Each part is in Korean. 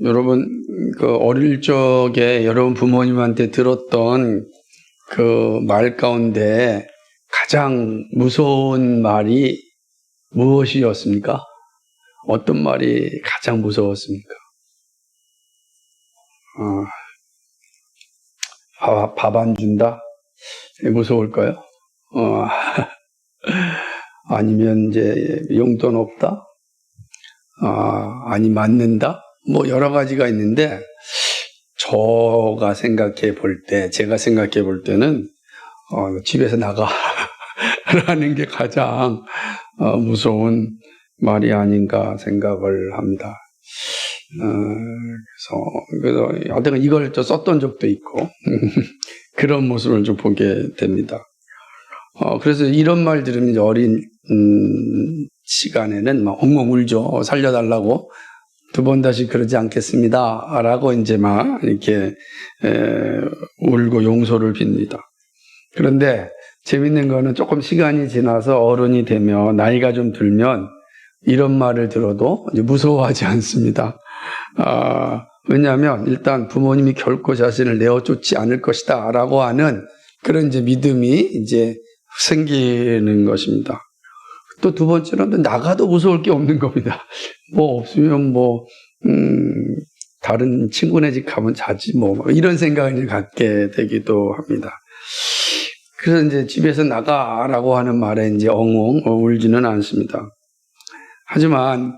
여러분, 어릴 적에 여러분 부모님한테 들었던 그 말 가운데 가장 무서운 말이 무엇이었습니까? 어떤 말이 가장 무서웠습니까? 밥 안 준다? 무서울까요? 아니면 이제 용돈 없다? 아니 맞는다? 뭐 여러 가지가 있는데 제가 생각해 볼 때는 집에서 나가 라는 게 가장 무서운 말이 아닌가 생각을 합니다. 그래서 하여튼 이걸 좀 썼던 적도 있고 그런 모습을 좀 보게 됩니다. 그래서 이런 말 들으면 이제 어린 시간에는 막 엉엉 울죠. 살려달라고. 두 번 다시 그러지 않겠습니다. 라고 이제 막 이렇게 울고 용서를 빕니다. 그런데 재밌는 거는 조금 시간이 지나서 어른이 되면 나이가 좀 들면 이런 말을 들어도 이제 무서워하지 않습니다. 왜냐하면 일단 부모님이 결코 자신을 내어쫓지 않을 것이다 라고 하는 그런 이제 믿음이 이제 생기는 것입니다. 또 두 번째로는 나가도 무서울 게 없는 겁니다. 뭐 없으면 다른 친구네 집 가면 자지 뭐 이런 생각을 갖게 되기도 합니다. 그래서 이제 집에서 나가라고 하는 말에 이제 엉엉 울지는 않습니다. 하지만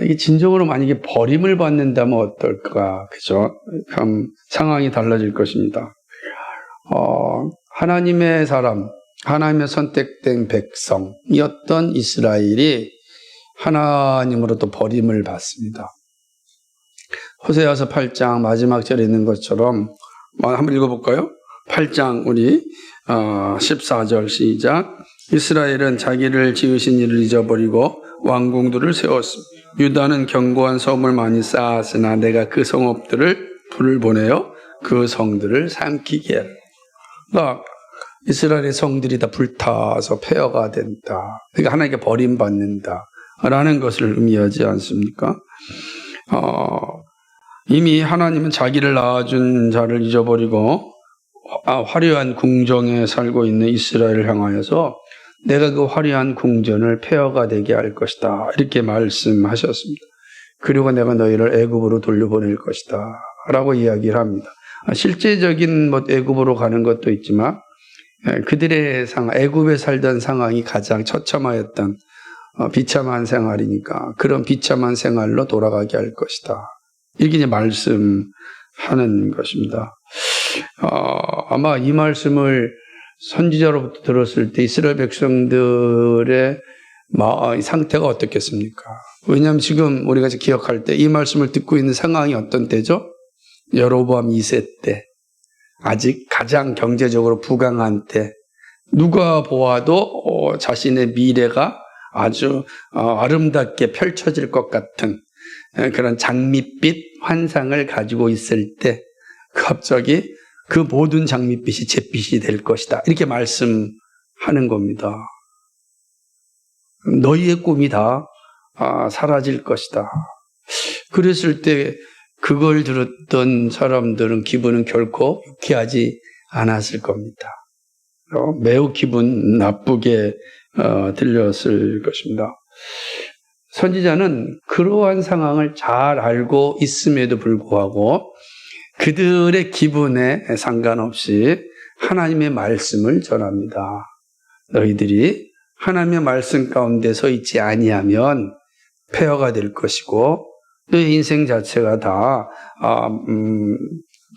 이게 진정으로 만약에 버림을 받는다면 어떨까, 그죠? 그럼 상황이 달라질 것입니다. 하나님의 사람, 하나님의 선택된 백성이었던 이스라엘이 하나님으로부터 버림을 받습니다. 호세아서 8장 마지막 절에 있는 것처럼 한번 읽어볼까요? 8장 우리 14절 시작. 이스라엘은 자기를 지으신 이를 잊어버리고 왕궁들을 세웠습니다. 유다는 견고한 성을 많이 쌓았으나 내가 그 성읍들을 불을 보내어 그 성들을 삼키게 하라. 그러니까 이스라엘의 성들이 다 불타서 폐허가 된다. 그러니까 하나님께 버림받는다 라는 것을 의미하지 않습니까? 이미 하나님은 자기를 낳아준 자를 잊어버리고 화려한 궁정에 살고 있는 이스라엘을 향하여서 내가 그 화려한 궁전을 폐허가 되게 할 것이다 이렇게 말씀하셨습니다. 그리고 내가 너희를 애굽으로 돌려보낼 것이다 라고 이야기를 합니다. 실제적인 애굽으로 가는 것도 있지만 그들의 애굽에 살던 상황이 가장 처참하였던 비참한 생활이니까 그런 비참한 생활로 돌아가게 할 것이다 이렇게 이제 말씀하는 것입니다. 아마 이 말씀을 선지자로부터 들었을 때 이스라엘 백성들의 상태가 어떻겠습니까? 왜냐하면 지금 우리가 기억할 때 이 말씀을 듣고 있는 상황이 어떤 때죠? 여로보암 2세 때, 아직 가장 경제적으로 부강한 때, 누가 보아도 자신의 미래가 아주 아름답게 펼쳐질 것 같은 그런 장밋빛 환상을 가지고 있을 때 갑자기 그 모든 장밋빛이 잿빛이 될 것이다 이렇게 말씀하는 겁니다. 너희의 꿈이 다 사라질 것이다. 그랬을 때 그걸 들었던 사람들은 기분은 결코 유쾌하지 않았을 겁니다. 매우 기분 나쁘게 들렸을 것입니다. 선지자는 그러한 상황을 잘 알고 있음에도 불구하고 그들의 기분에 상관없이 하나님의 말씀을 전합니다. 너희들이 하나님의 말씀 가운데 서 있지 아니하면 폐허가 될 것이고 너희 인생 자체가 다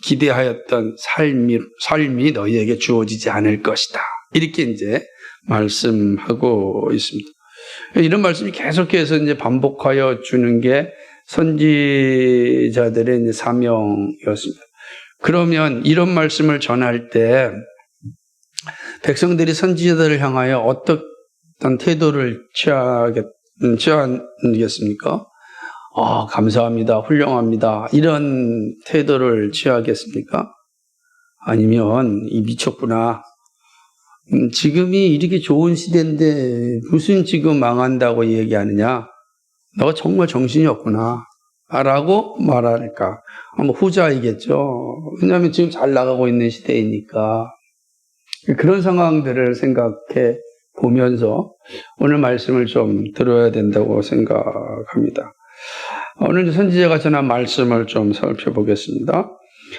기대하였던 삶이 너희에게 주어지지 않을 것이다. 이렇게 이제 말씀하고 있습니다. 이런 말씀이 계속해서 이제 반복하여 주는 게 선지자들의 이제 사명이었습니다. 그러면 이런 말씀을 전할 때 백성들이 선지자들을 향하여 어떤 태도를 취하겠습니까? 감사합니다. 훌륭합니다. 이런 태도를 취하겠습니까? 아니면 미쳤구나. 지금이 이렇게 좋은 시대인데 무슨 지금 망한다고 얘기하느냐? 너가 정말 정신이 없구나. 라고 말할까? 아마 후자이겠죠. 왜냐하면 지금 잘 나가고 있는 시대이니까. 그런 상황들을 생각해 보면서 오늘 말씀을 좀 들어야 된다고 생각합니다. 오늘 선지자가 전한 말씀을 좀 살펴보겠습니다.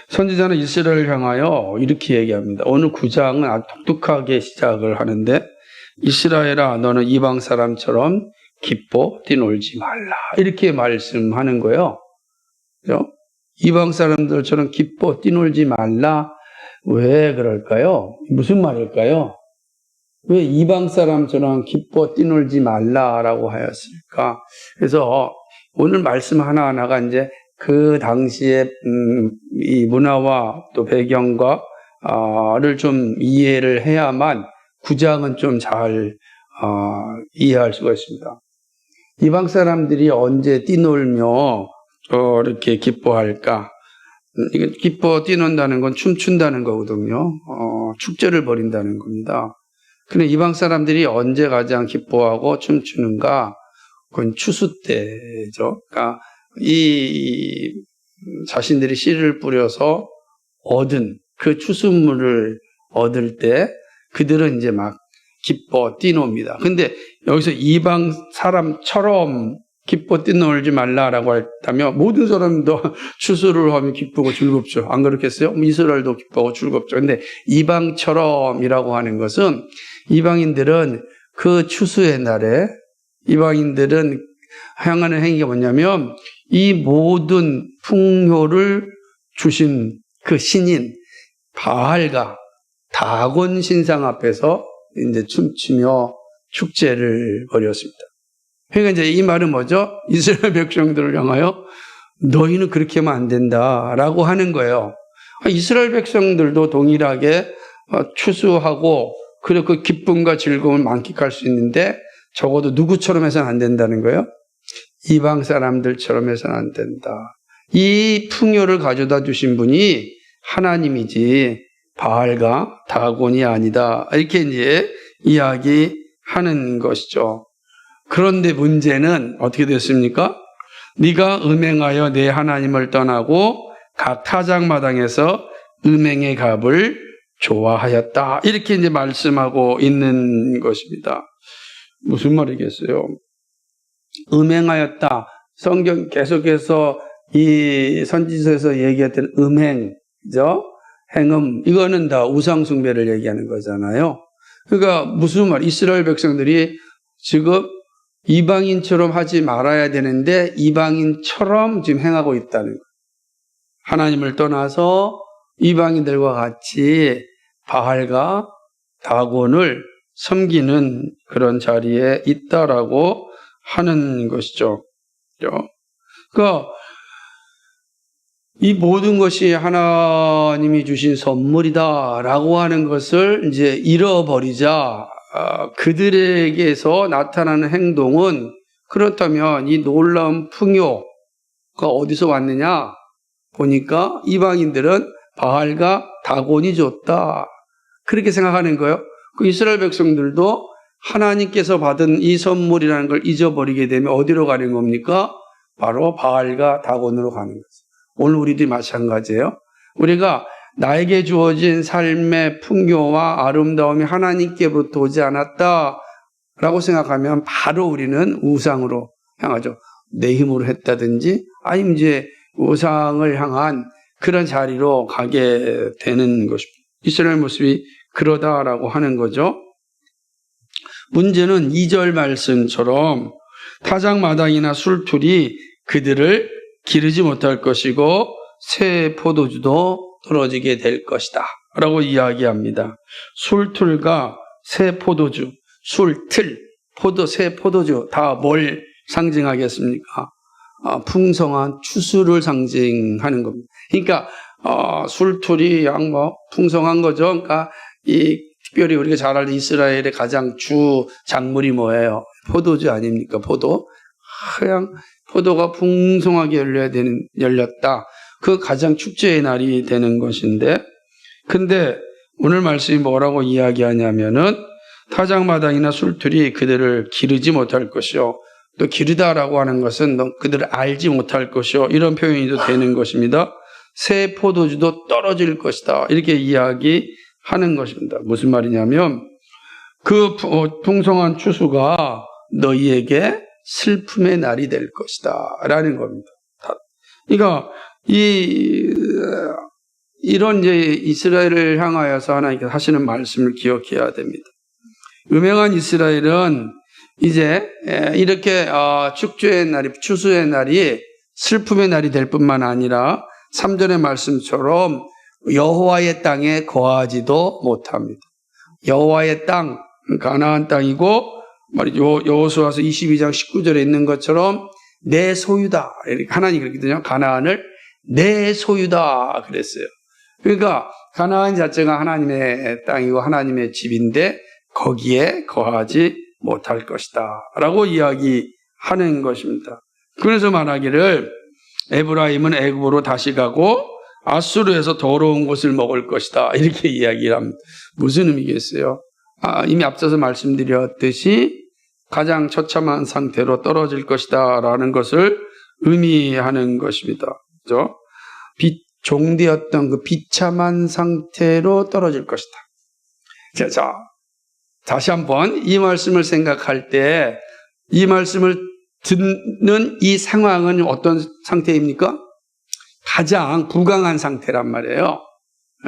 선지자는 이스라엘을 향하여 이렇게 얘기합니다. 오늘 9장은 아주 독특하게 시작을 하는데, 이스라엘아 너는 이방 사람처럼 기뻐 뛰놀지 말라, 이렇게 말씀하는 거예요. 그죠? 이방 사람들처럼 기뻐 뛰놀지 말라. 왜 그럴까요? 무슨 말일까요? 왜 이방 사람처럼 기뻐 뛰놀지 말라라고 하였을까? 그래서 오늘 말씀 하나하나가 이제 그 당시의 이 문화와 또 배경과 를 좀 이해를 해야만 9장은 좀 잘 이해할 수가 있습니다. 이방 사람들이 언제 뛰놀며 이렇게 기뻐할까? 이건 기뻐 뛰논다는 건 춤춘다는 거거든요. 축제를 벌인다는 겁니다. 근데 이방 사람들이 언제 가장 기뻐하고 춤추는가? 그건 추수 때죠. 그러니까 이 자신들이 씨를 뿌려서 얻은 그 추수물을 얻을 때 그들은 이제 막 기뻐 뛰놉니다. 근데 여기서 이방 사람처럼 기뻐 뛰놀지 말라라고 했다면 모든 사람도 추수를 하면 기쁘고 즐겁죠. 안 그렇겠어요? 이스라엘도 기뻐하고 즐겁죠. 근데 이방처럼이라고 하는 것은 이방인들은 그 추수의 날에 이방인들은 향하는 행위가 뭐냐면 이 모든 풍요를 주신 그 신인 바알과 다곤 신상 앞에서 이제 춤추며 축제를 벌였습니다. 그러니까 이제 이 말은 뭐죠? 이스라엘 백성들을 향하여 너희는 그렇게 하면 안 된다라고 하는 거예요. 이스라엘 백성들도 동일하게 추수하고 그리고 그 기쁨과 즐거움을 만끽할 수 있는데 적어도 누구처럼 해서는 안 된다는 거예요. 이방 사람들처럼 해서는 안 된다. 이 풍요를 가져다 주신 분이 하나님이지 바알과 다곤이 아니다. 이렇게 이제 이야기하는 것이죠. 그런데 문제는 어떻게 됐습니까? 네가 음행하여 내 하나님을 떠나고 각 타작마당에서 음행의 값을 좋아하였다. 이렇게 이제 말씀하고 있는 것입니다. 무슨 말이겠어요? 음행하였다. 성경 계속해서 이 선지서에서 얘기했던 음행, 그죠? 행음, 이거는 다 우상숭배를 얘기하는 거잖아요. 그러니까 무슨 말? 이스라엘 백성들이 지금 이방인처럼 하지 말아야 되는데 이방인처럼 지금 행하고 있다는 거예요. 하나님을 떠나서 이방인들과 같이 바알과 다곤을 섬기는 그런 자리에 있다라고 하는 것이죠. 그러니까 이 모든 것이 하나님이 주신 선물이다라고 하는 것을 이제 잃어버리자 그들에게서 나타나는 행동은 그렇다면 이 놀라운 풍요가 어디서 왔느냐 보니까 이방인들은 바알과 다곤이 줬다. 그렇게 생각하는 거예요. 그 이스라엘 백성들도 하나님께서 받은 이 선물이라는 걸 잊어버리게 되면 어디로 가는 겁니까? 바로 바알과 다곤으로 가는 거죠. 오늘 우리들이 마찬가지예요. 우리가 나에게 주어진 삶의 풍요와 아름다움이 하나님께로부터 오지 않았다라고 생각하면 바로 우리는 우상으로 향하죠. 내 힘으로 했다든지 아니면 이제 우상을 향한 그런 자리로 가게 되는 것입니다. 이스라엘 모습이 그러다라고 하는 거죠. 문제는 2절 말씀처럼 타작마당이나 술툴이 그들을 기르지 못할 것이고 새 포도주도 떨어지게 될 것이다 라고 이야기합니다. 술툴과 새 포도주, 술틀, 새 포도주 다 뭘 상징하겠습니까? 풍성한 추수를 상징하는 겁니다. 그러니까 술툴이 풍성한 거죠. 그러니까 특별히 우리가 잘 아는 이스라엘의 가장 주 작물이 뭐예요? 포도주 아닙니까? 하얀 포도가 풍성하게 열렸다. 그 가장 축제의 날이 되는 것인데, 근데 오늘 말씀이 뭐라고 이야기하냐면은 타작마당이나 술툴이 그들을 기르지 못할 것이요 또 기르다라고 하는 것은 그들을 알지 못할 것이요. 이런 표현이 되는 것입니다. 새 포도주도 떨어질 것이다. 이렇게 이야기하는 것입니다. 무슨 말이냐면 그 풍성한 추수가 너희에게 슬픔의 날이 될 것이다. 라는 겁니다. 그러니까 이런 이제 이스라엘을 향하여서 하나님께서 하시는 말씀을 기억해야 됩니다. 음행한 이스라엘은 이제 이렇게 축제의 날이, 추수의 날이 슬픔의 날이 될 뿐만 아니라 3절의 말씀처럼 여호와의 땅에 거하지도 못합니다. 여호와의 땅, 가나안 땅이고 말이죠. 여호수아서 22장 19절에 있는 것처럼 내 소유다. 하나님이 그랬거든요. 가나안을 내 소유다 그랬어요. 그러니까 가나안 자체가 하나님의 땅이고 하나님의 집인데 거기에 거하지 못할 것이다 라고 이야기하는 것입니다. 그래서 말하기를 에브라임은 애굽으로 다시 가고 아수르에서 더러운 것을 먹을 것이다 이렇게 이야기를 합니다. 무슨 의미겠어요? 이미 앞서서 말씀드렸듯이 가장 처참한 상태로 떨어질 것이다 라는 것을 의미하는 것입니다. 그죠? 종되었던 그 비참한 상태로 떨어질 것이다. 자, 다시 한번 이 말씀을 생각할 때 이 말씀을 듣는 이 상황은 어떤 상태입니까? 가장 부강한 상태란 말이에요.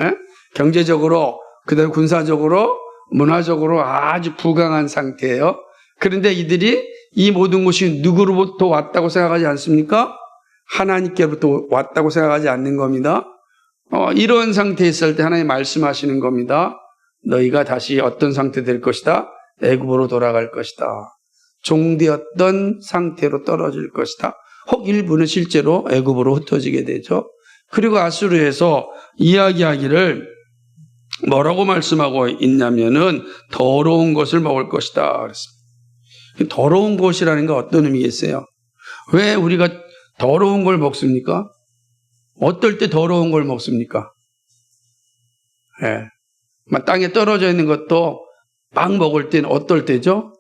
예? 경제적으로, 그다음에 군사적으로, 문화적으로 아주 부강한 상태예요. 그런데 이들이 이 모든 것이 누구로부터 왔다고 생각하지 않습니까? 하나님께로부터 왔다고 생각하지 않는 겁니다. 이런 상태에 있을 때 하나님 말씀하시는 겁니다. 너희가 다시 어떤 상태 될 것이다? 애굽으로 돌아갈 것이다. 종되었던 상태로 떨어질 것이다. 혹 일부는 실제로 애굽으로 흩어지게 되죠. 그리고 아수르에서 이야기하기를 뭐라고 말씀하고 있냐면은 더러운 것을 먹을 것이다 그랬습니다. 더러운 것이라는 게 어떤 의미겠어요? 왜 우리가 더러운 걸 먹습니까? 어떨 때 더러운 걸 먹습니까? 예. 땅에 떨어져 있는 것도 막 먹을 때는 어떨 때죠?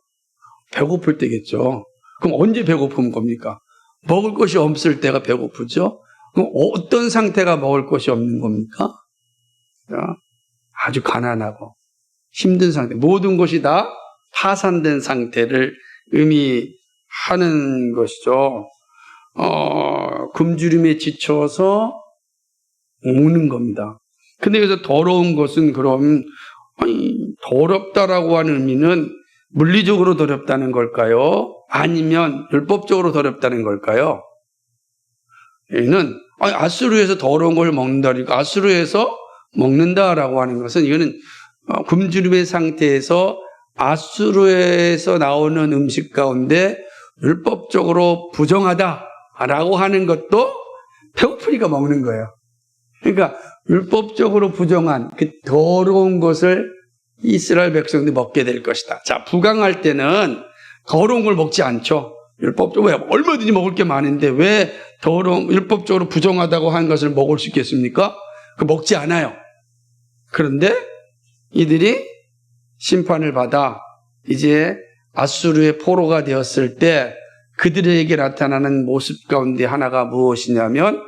배고플 때겠죠. 그럼 언제 배고픈 겁니까? 먹을 것이 없을 때가 배고프죠? 그럼 어떤 상태가 먹을 것이 없는 겁니까? 아주 가난하고 힘든 상태, 모든 것이 다 파산된 상태를 의미하는 것이죠. 굶주림에 지쳐서 우는 겁니다. 근데 여기서 더러운 것은 그럼 더럽다라고 하는 의미는 물리적으로 더럽다는 걸까요? 아니면 율법적으로 더럽다는 걸까요? 얘는 아수르에서 더러운 걸 먹는다니까 아수르에서 먹는다라고 하는 것은 이거는 굶주림의 상태에서 아수르에서 나오는 음식 가운데 율법적으로 부정하다라고 하는 것도 배고프니까 먹는 거예요. 그러니까 율법적으로 부정한 그 더러운 것을 이스라엘 백성들이 먹게 될 것이다. 자, 부강할 때는 더러운 걸 먹지 않죠. 율법적으로 왜 얼마든지 먹을 게 많은데 왜 더러운 율법적으로 부정하다고 한 것을 먹을 수 있겠습니까? 그 먹지 않아요. 그런데 이들이 심판을 받아 이제 아수르의 포로가 되었을 때 그들에게 나타나는 모습 가운데 하나가 무엇이냐면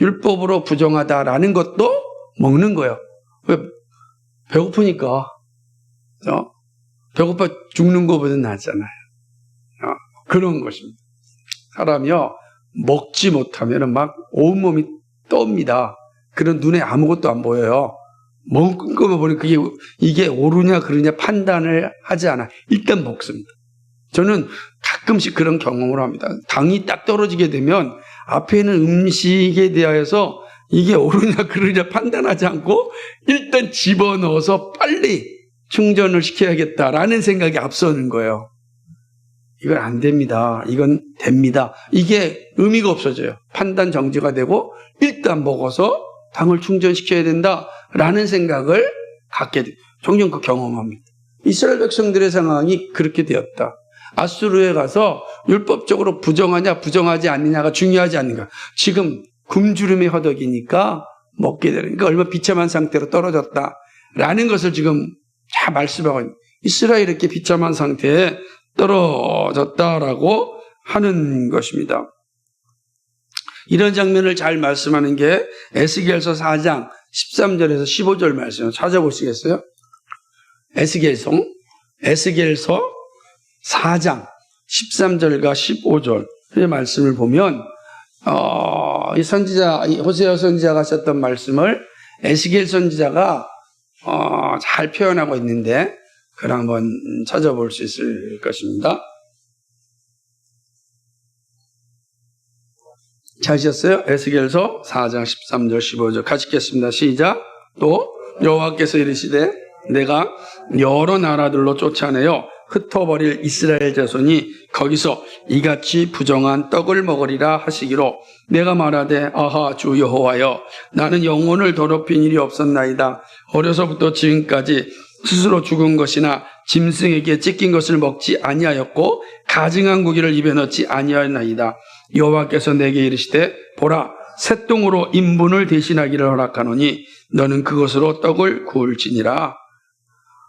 율법으로 부정하다라는 것도 먹는 거예요. 왜? 배고프니까. 배고파 죽는 것보다 낫잖아요. 그런 것입니다. 사람이요, 먹지 못하면 막 온몸이 떱니다. 그런 눈에 아무것도 안 보여요. 먹은 것만 보니 이게 옳으냐 그러냐 판단을 하지 않아. 일단 먹습니다. 저는 가끔씩 그런 경험을 합니다. 당이 딱 떨어지게 되면 앞에 있는 음식에 대하여서 이게 옳으냐 그러냐 판단하지 않고 일단 집어넣어서 빨리 충전을 시켜야겠다라는 생각이 앞서는 거예요. 이건 안 됩니다. 이건 됩니다. 이게 의미가 없어져요. 판단 정지가 되고 일단 먹어서 당을 충전시켜야 된다라는 생각을 갖게 돼요. 종종 그 경험합니다. 이스라엘 백성들의 상황이 그렇게 되었다. 아수르에 가서 율법적으로 부정하냐 부정하지 않느냐가 중요하지 않는가. 지금 굶주림의 허덕이니까 먹게 되는 그러니까 얼마나 비참한 상태로 떨어졌다라는 것을 지금 다 말씀하고 있는 이스라엘이 이렇게 비참한 상태에 떨어졌다라고 하는 것입니다. 이런 장면을 잘 말씀하는 게 에스겔서 4장 13절에서 15절 말씀 찾아보시겠어요? 에스겔서 4장 13절과 15절의 말씀을 보면 이 선지자 호세아 선지자가 하셨던 말씀을 에스겔 선지자가 잘 표현하고 있는데 그걸 한번 찾아볼 수 있을 것입니다. 찾으셨어요? 에스겔서 4장 13절 15절 같이 읽겠습니다. 시작. 또 여호와께서 이르시되 내가 여러 나라들로 쫓아내어 흩어버릴 이스라엘 자손이 거기서 이같이 부정한 떡을 먹으리라 하시기로 내가 말하되 아하 주 여호와여 나는 영혼을 더럽힌 일이 없었나이다. 어려서부터 지금까지 스스로 죽은 것이나 짐승에게 찢긴 것을 먹지 아니하였고 가증한 고기를 입에 넣지 아니하였나이다. 여호와께서 내게 이르시되 보라 새똥으로 인분을 대신하기를 허락하노니 너는 그것으로 떡을 구울지니라.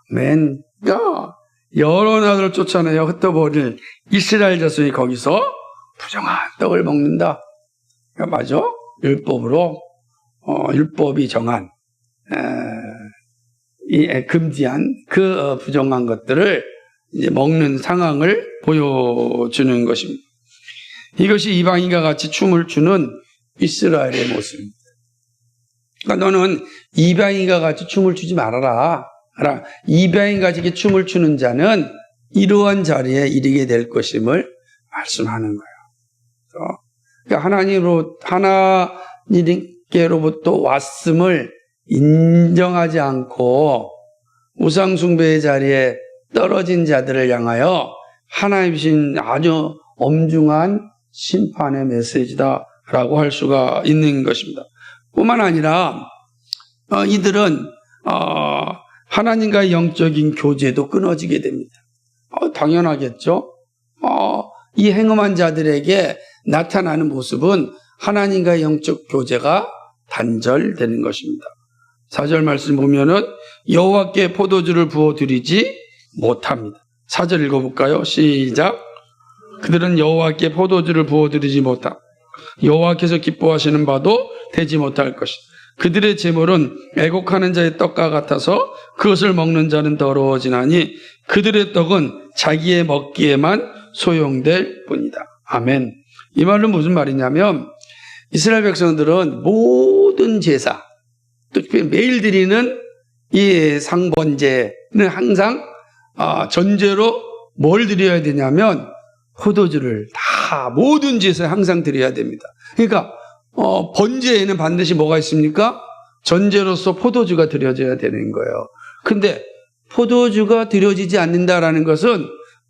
그러니까 여러 나라를 쫓아내어 흩어버릴 이스라엘 자손이 거기서 부정한 떡을 먹는다. 그러니까 맞아. 율법으로 율법이 정한 금지한 그 부정한 것들을 이제 먹는 상황을 보여주는 것입니다. 이것이 이방인과 같이 춤을 추는 이스라엘의 모습입니다. 그러니까 너는 이방인과 같이 춤을 추지 말아라. 이방인과 같이 춤을 추는 자는 이러한 자리에 이르게 될 것임을 말씀하는 거예요. 그러니까 하나님께로부터 왔음을 인정하지 않고 우상숭배의 자리에 떨어진 자들을 향하여 하나님 주신 아주 엄중한 심판의 메시지다라고 할 수가 있는 것입니다. 뿐만 아니라 이들은 하나님과의 영적인 교제도 끊어지게 됩니다. 당연하겠죠. 이 행음한 자들에게 나타나는 모습은 하나님과의 영적 교제가 단절되는 것입니다. 4절 말씀 보면은 여호와께 포도주를 부어드리지 못합니다. 4절 읽어볼까요? 시작. 그들은 여호와께 포도주를 부어드리지 못함. 여호와께서 기뻐하시는 바도 되지 못할 것이다. 그들의 제물은 애곡하는 자의 떡과 같아서 그것을 먹는 자는 더러워지나니 그들의 떡은 자기의 먹기에만 소용될 뿐이다. 아멘. 이 말은 무슨 말이냐면 이스라엘 백성들은 모든 제사, 특히 매일 드리는 이 상번제는 항상 전제로 뭘 드려야 되냐면 포도주를 다 모든 제사에 항상 드려야 됩니다. 그러니까 번제에는 반드시 뭐가 있습니까? 전제로서 포도주가 드려져야 되는 거예요. 근데 포도주가 드려지지 않는다라는 것은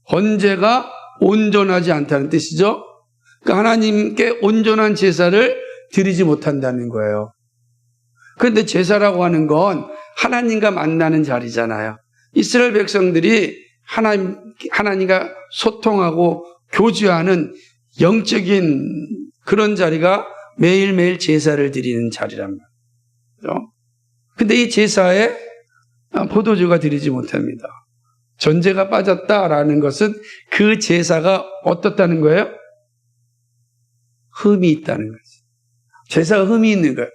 번제가 온전하지 않다는 뜻이죠. 그러니까 하나님께 온전한 제사를 드리지 못한다는 거예요. 그런데 제사라고 하는 건 하나님과 만나는 자리잖아요. 이스라엘 백성들이 하나님과 소통하고 교제하는 영적인 그런 자리가 매일매일 제사를 드리는 자리란 말이죠. 근데 이 제사에 포도주가 드리지 못합니다. 전제가 빠졌다라는 것은 그 제사가 어떻다는 거예요? 흠이 있다는 거죠. 제사가 흠이 있는 거예요.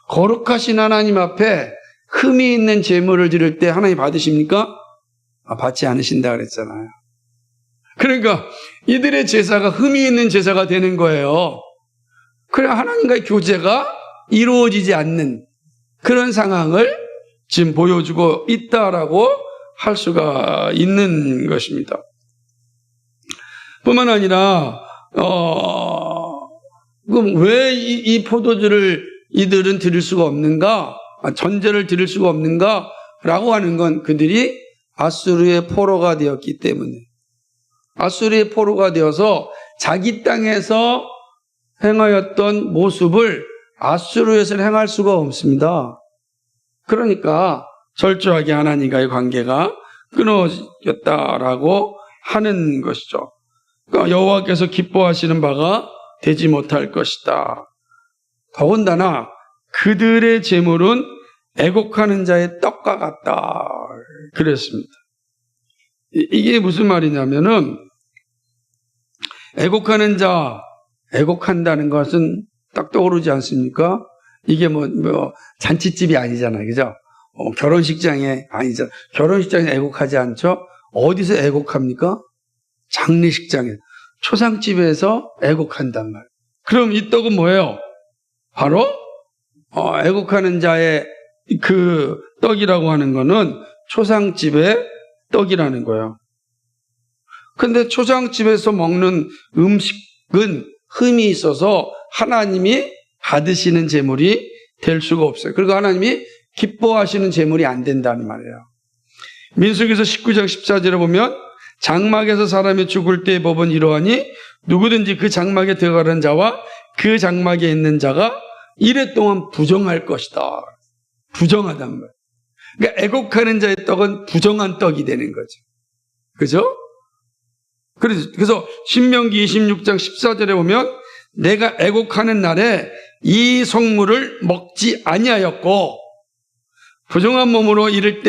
거룩하신 하나님 앞에 흠이 있는 제물을 드릴 때 하나님 받으십니까? 받지 않으신다 그랬잖아요. 그러니까 이들의 제사가 흠이 있는 제사가 되는 거예요. 그래 하나님과의 교제가 이루어지지 않는 그런 상황을 지금 보여주고 있다라고 할 수가 있는 것입니다. 뿐만 아니라 그럼 왜 이 포도주를 이들은 드릴 수가 없는가? 전제를 드릴 수가 없는가? 라고 하는 건 그들이 아수르의 포로가 되었기 때문에 아수르의 포로가 되어서 자기 땅에서 행하였던 모습을 아수르에서는 행할 수가 없습니다. 그러니까 철저하게 하나님과의 관계가 끊어졌다라고 하는 것이죠. 그러니까 여호와께서 기뻐하시는 바가 되지 못할 것이다. 더군다나 그들의 제물은 애곡하는 자의 떡과 같다. 그랬습니다. 이게 무슨 말이냐면은 애곡하는 자, 애곡한다는 것은 딱 떠오르지 않습니까? 이게 뭐 잔치집이 아니잖아요. 그죠? 결혼식장에 아니죠. 결혼식장에 애곡하지 않죠? 어디서 애곡합니까? 장례식장에, 초상집에서 애곡한단 말이에요. 그럼 이 떡은 뭐예요? 바로 애곡하는 자의 그 떡이라고 하는 거는 초상집의 떡이라는 거예요. 근데 초상집에서 먹는 음식은 흠이 있어서 하나님이 받으시는 제물이 될 수가 없어요. 그리고 하나님이 기뻐하시는 제물이 안 된다는 말이에요. 민수기서 19장 14절에 보면 장막에서 사람이 죽을 때의 법은 이러하니 누구든지 그 장막에 들어가는 자와 그 장막에 있는 자가 이래 동안 부정할 것이다. 부정하단 말이에요. 그러니까 애곡하는 자의 떡은 부정한 떡이 되는 거죠. 그죠? 그래서 신명기 26장 14절에 보면 내가 애곡하는 날에 이 성물을 먹지 아니하였고 부정한 몸으로 이를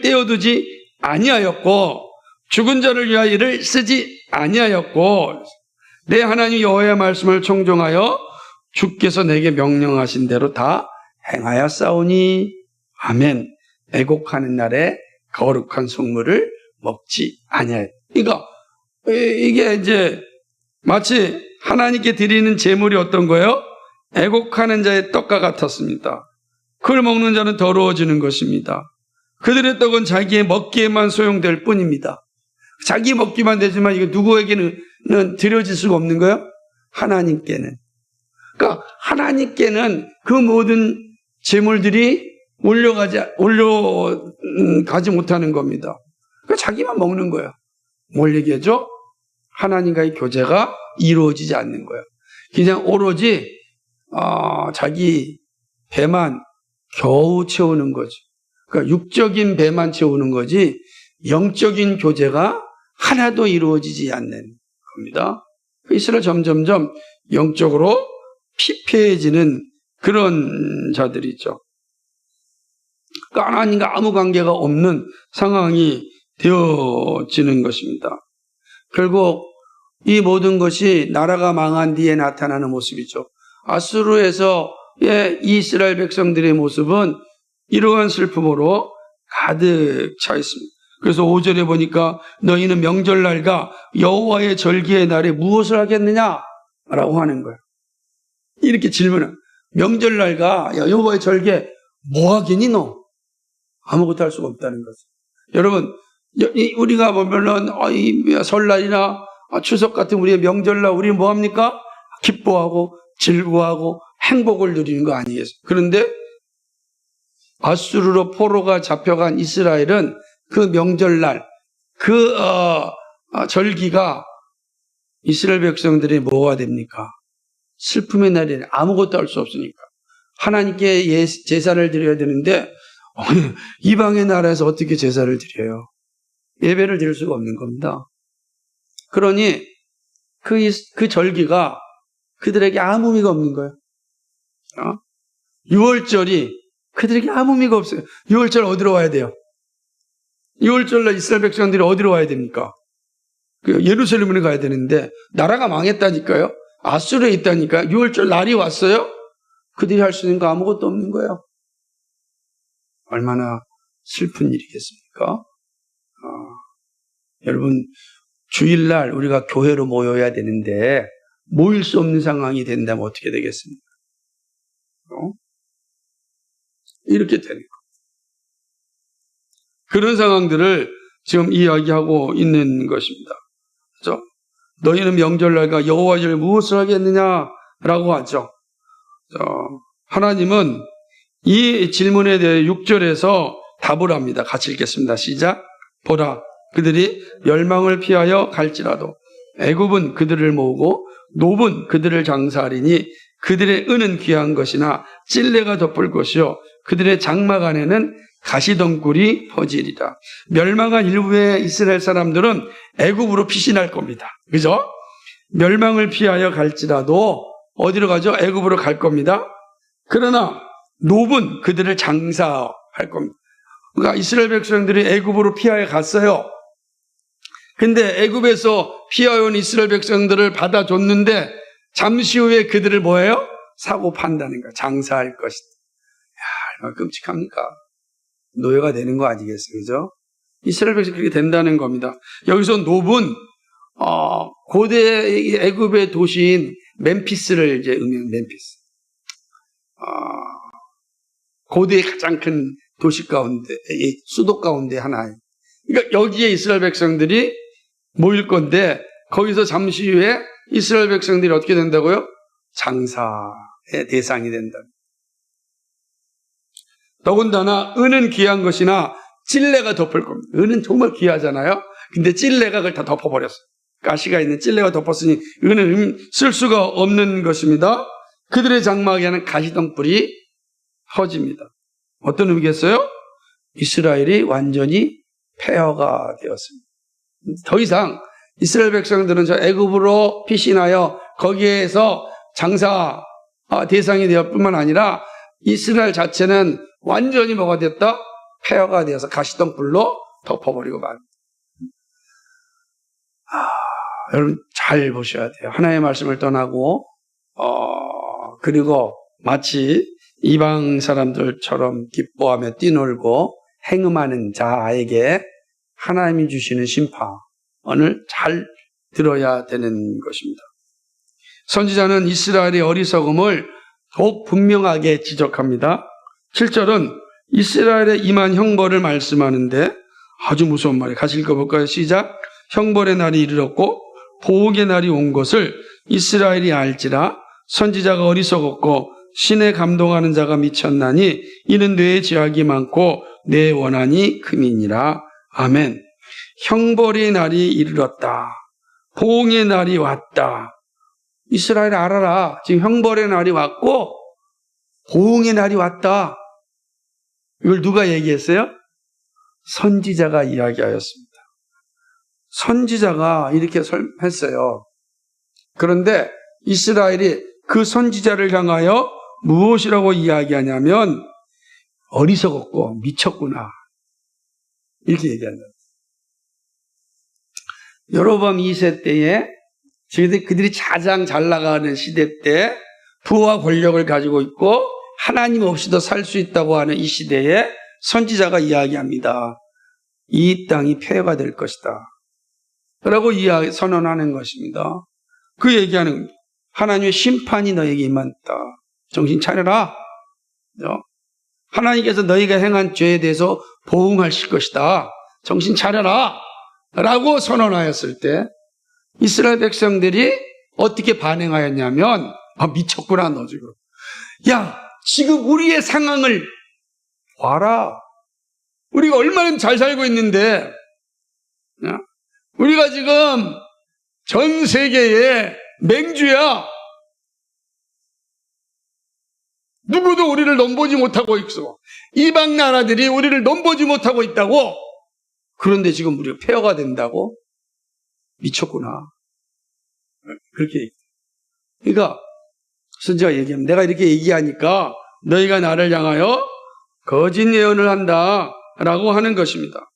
떼어두지 아니하였고 죽은 자를 위하여 이를 쓰지 아니하였고 내 하나님 여호와의 말씀을 청종하여 주께서 내게 명령하신 대로 다 행하였사오니 아멘. 애곡하는 날에 거룩한 성물을 먹지 아니하였. 그러니까 이게 이제 마치 하나님께 드리는 제물이 어떤 거예요? 애곡하는 자의 떡과 같았습니다. 그걸 먹는 자는 더러워지는 것입니다. 그들의 떡은 자기의 먹기에만 소용될 뿐입니다. 자기 먹기만 되지만 이거 누구에게는 드려질 수가 없는 거예요? 하나님께는. 그러니까 하나님께는 그 모든 제물들이 올려가지 못하는 겁니다. 그러니까 자기만 먹는 거예요. 뭘 얘기하죠? 하나님과의 교제가 이루어지지 않는 거예요. 그냥 오로지 자기 배만 겨우 채우는 거죠. 그러니까 육적인 배만 채우는 거지 영적인 교제가 하나도 이루어지지 않는 겁니다. 이스라엘 점점점 영적으로 피폐해지는 그런 자들이죠. 그러니까 하나님과 아무 관계가 없는 상황이 되어지는 것입니다. 결국 이 모든 것이 나라가 망한 뒤에 나타나는 모습이죠. 아수르에서의 이스라엘 백성들의 모습은 이러한 슬픔으로 가득 차 있습니다. 그래서 5절에 보니까 너희는 명절날과 여호와의 절기의 날에 무엇을 하겠느냐? 라고 하는 거예요. 이렇게 질문을. 명절날과 여호와의 절기에 뭐 하겠니 너? 아무것도 할 수가 없다는 거죠. 여러분 우리가 보면은 설날이나 추석 같은 우리의 명절날 우리는 뭐 합니까? 기뻐하고 즐거워하고 행복을 누리는 거 아니겠어요? 그런데 아수르로 포로가 잡혀간 이스라엘은 그 명절날 그 절기가 이스라엘 백성들이 뭐가 됩니까? 슬픔의 날에는 아무것도 할 수 없으니까 하나님께 제사를 드려야 되는데 이방의 나라에서 어떻게 제사를 드려요? 예배를 드릴 수가 없는 겁니다. 그러니 그 절기가 그들에게 아무 의미가 없는 거예요. 6월절이 그들에게 아무 의미가 없어요. 6월절 어디로 와야 돼요? 6월절날 이스라엘 백성들이 어디로 와야 됩니까? 예루살렘으로 가야 되는데 나라가 망했다니까요. 아수르에 있다니까. 6월절 날이 왔어요. 그들이 할 수 있는 거 아무것도 없는 거예요. 얼마나 슬픈 일이겠습니까? 여러분 주일날 우리가 교회로 모여야 되는데 모일 수 없는 상황이 된다면 어떻게 되겠습니까? 이렇게 되는 거예요. 그런 상황들을 지금 이야기하고 있는 것입니다. 그렇죠? 너희는 명절날과 여호와의 절에 무엇을 하겠느냐라고 하죠. 하나님은 이 질문에 대해 6절에서 답을 합니다. 같이 읽겠습니다. 시작. 보라, 그들이 멸망을 피하여 갈지라도 애굽은 그들을 모으고 노은 그들을 장사하리니 그들의 은은 귀한 것이나 찔레가 덮을 것이요 그들의 장막 안에는 가시덩굴이 퍼지리라. 멸망한 일부의 이스라엘 사람들은 애굽으로 피신할 겁니다. 그죠? 멸망을 피하여 갈지라도 어디로 가죠? 애굽으로 갈 겁니다. 그러나 노은 그들을 장사할 겁니다. 그러니까 이스라엘 백성들이 애굽으로 피하여 갔어요. 근데 애굽에서 피해온 이스라엘 백성들을 받아줬는데 잠시 후에 그들을 뭐예요? 사고 판다는 거야. 장사할 것이다. 야, 얼마나 끔찍합니까? 노예가 되는 거 아니겠어요? 그죠? 이스라엘 백성이 그렇게 된다는 겁니다. 여기서 놉은 고대 애굽의 도시인 멤피스를 이제 의미하는 멤피스. 고대의 가장 큰 도시 가운데, 수도 가운데 하나예요. 그러니까 여기에 이스라엘 백성들이 모일 건데 거기서 잠시 후에 이스라엘 백성들이 어떻게 된다고요? 장사의 대상이 된다. 더군다나 은은 귀한 것이나 찔레가 덮을 겁니다. 은은 정말 귀하잖아요. 근데 찔레가 그걸 다 덮어버렸어요. 가시가 있는 찔레가 덮었으니 은은 쓸 수가 없는 것입니다. 그들의 장막에는 가시덩불이 터집니다. 어떤 의미겠어요? 이스라엘이 완전히 폐허가 되었습니다. 더 이상 이스라엘 백성들은 저 애굽으로 피신하여 거기에서 장사 대상이 되었 뿐만 아니라 이스라엘 자체는 완전히 뭐가 됐다? 폐허가 되어서 가시덩불로 덮어버리고 말. 여러분 잘 보셔야 돼요. 하나님의 말씀을 떠나고 그리고 마치 이방 사람들처럼 기뻐하며 뛰놀고 행음하는 자에게 하나님이 주시는 심판을 잘 들어야 되는 것입니다. 선지자는 이스라엘의 어리석음을 더욱 분명하게 지적합니다. 7절은 이스라엘의 임한 형벌을 말씀하는데 아주 무서운 말이에요. 같이 읽어볼까요? 시작. 형벌의 날이 이르렀고 보응의 날이 온 것을 이스라엘이 알지라. 선지자가 어리석었고 신에 감동하는 자가 미쳤나니 이는 뇌의 죄악이 많고 뇌의 원한이 금이니라. 아멘. 형벌의 날이 이르렀다. 보응의 날이 왔다. 이스라엘 알아라. 지금 형벌의 날이 왔고 보응의 날이 왔다. 이걸 누가 얘기했어요? 선지자가 이야기하였습니다. 선지자가 이렇게 했어요. 그런데 이스라엘이 그 선지자를 향하여 무엇이라고 이야기하냐면 어리석었고 미쳤구나. 이렇게 얘기한다. 여로보암 2세 때에 그들이 가장 잘 나가는 시대 때 부와 권력을 가지고 있고 하나님 없이도 살 수 있다고 하는 이 시대에 선지자가 이야기합니다. 이 땅이 폐허가 될 것이다. 라고 선언하는 것입니다. 그 얘기하는 겁니다. 하나님의 심판이 너에게 임한다. 정신 차려라. 하나님께서 너희가 행한 죄에 대해서 보응하실 것이다. 정신 차려라. 라고 선언하였을 때 이스라엘 백성들이 어떻게 반응하였냐면 미쳤구나 너 지금. 야 지금 우리의 상황을 봐라. 우리가 얼마나 잘 살고 있는데 우리가 지금 전 세계에 맹주야. 누구도 우리를 넘보지 못하고 있어. 이방 나라들이 우리를 넘보지 못하고 있다고. 그런데 지금 우리가 폐허가 된다고? 미쳤구나. 그렇게 얘기해요. 그러니까 선지자가 얘기하면 내가 이렇게 얘기하니까 너희가 나를 향하여 거짓 예언을 한다 라고 하는 것입니다.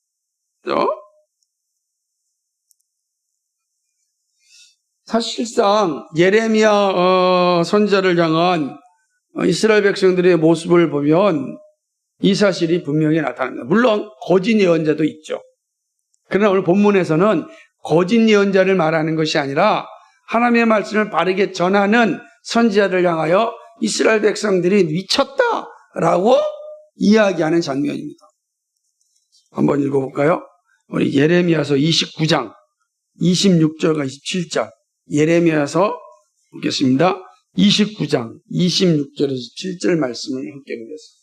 사실상 예레미야 선지자를 향한 이스라엘 백성들의 모습을 보면 이 사실이 분명히 나타납니다. 물론 거짓 예언자도 있죠. 그러나 오늘 본문에서는 거짓 예언자를 말하는 것이 아니라 하나님의 말씀을 바르게 전하는 선지자를 향하여 이스라엘 백성들이 미쳤다라고 이야기하는 장면입니다. 한번 읽어볼까요? 우리 예레미야서 29장 26절과 27절 예레미야서 보겠습니다. 29장 26절에서 27절 말씀을 함께 보겠습니다.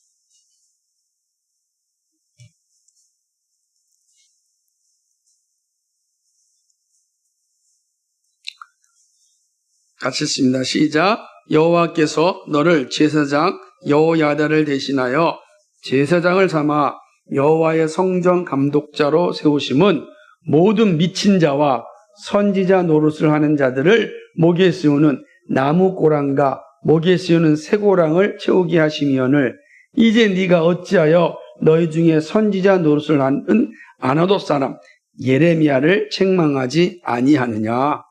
같이 읽습니다. 시작. 여호와께서 너를 제사장 여호야다를 대신하여 제사장을 삼아 여호와의 성전 감독자로 세우심은 모든 미친 자와 선지자 노릇을 하는 자들을 목에 씌우는 나무 꼬랑과 목에 씌우는 쇠고랑을 채우게 하심이오늘 이제 네가 어찌하여 너희 중에 선지자 노릇을 하는 아나돗 사람 예레미야를 책망하지 아니하느냐.